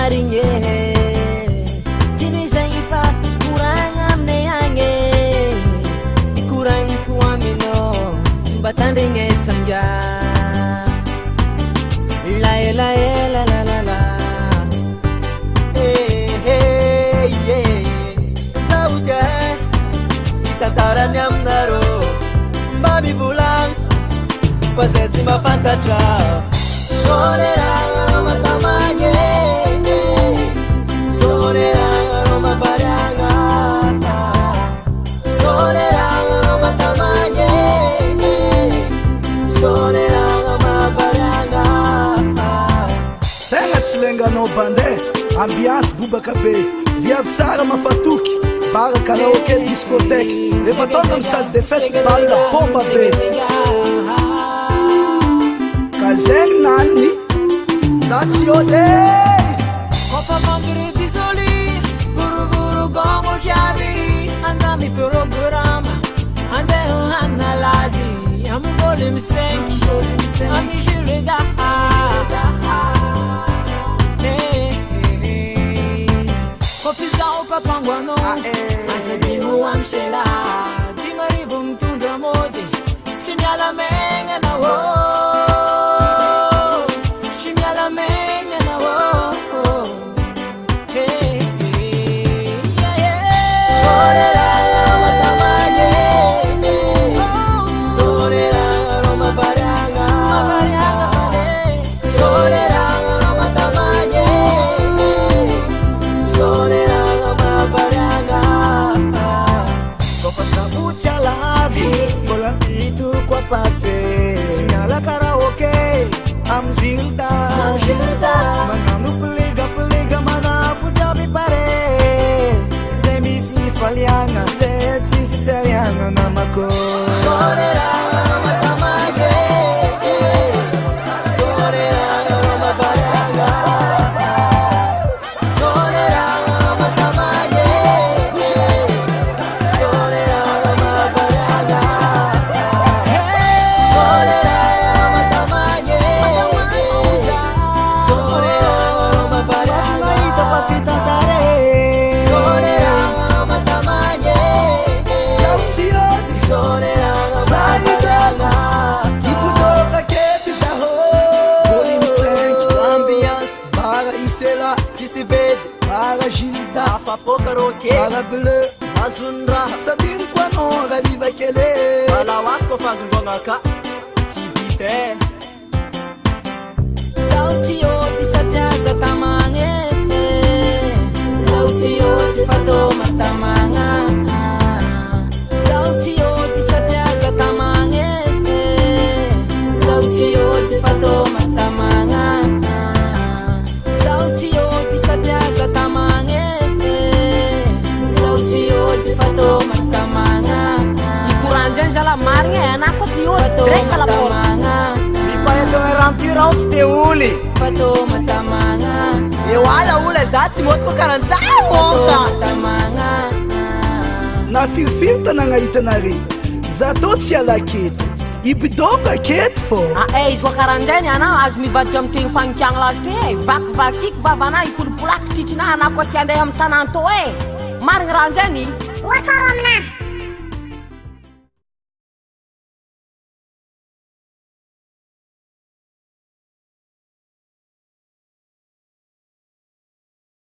marigny tiny zegny fa koragna aminay agny ikoragniko aminao mba tandrigna samia la la la la la la saudia itantarany aminarô mba mivolang fa zay tsy mahafantatra soneragna matamagny soneragna mapariagna soneragna matamagny soneragna mapariagna tegna tsy lenganao bandeh ambiance bobaka be viavy tsara mafatoky bara karaoke discothèque rehefa tonga amy salle de fête balle bomba be ka zegny naniny za tsy ode kofa vendredi soli vuruvuru gongo jiaby andamy programa andeha hanina lazy amy volume 5 amy juleda Kopizao papanguano Aza dimo amshela Dimaribu mtundra modi Chimiala menga na wo Chimiala menga na wo Hey, hey, yeah, yeah Sorera roma tamanye Sorera roma baranga Sorera roma tamanye soneragna mapariagna kofa sabotsy alady mbola mitoko apase tsy miala karaoke amy gilda magnano pligapliga manafo jiaby pare zay misy faliagna zay tsisy tsy ariagna namako soneragna matamage soneragna mapariagna Bala bleu, azunra, sadiri kwa nora viva kele. Bala wasko fazungonga ka, tivite. Sauti oti satyaza tamange, sauti oti fatoma tamanga. Sauti oti satyaza tamange, sauti oti fatoma tamanga. Sauti oti satyaza tamange. Fatoma tamanga ikuranjany zala marigny anako fio direct la tamanga Mipahesa rampirao tsy te oly Fatoma tamanga eo ala ola za tsy motoko karanjao onka tamanga na fifiry tanagna hitanare za tô tsy alaketo ibidoko aketo fô izy koa karanjany anao azo mivadika amy tegny fagnikiagna lazy te vakivakiky vavana ifolopolako tritrina anako aty andeha amy tanany tô marigny ranjany Wakara amina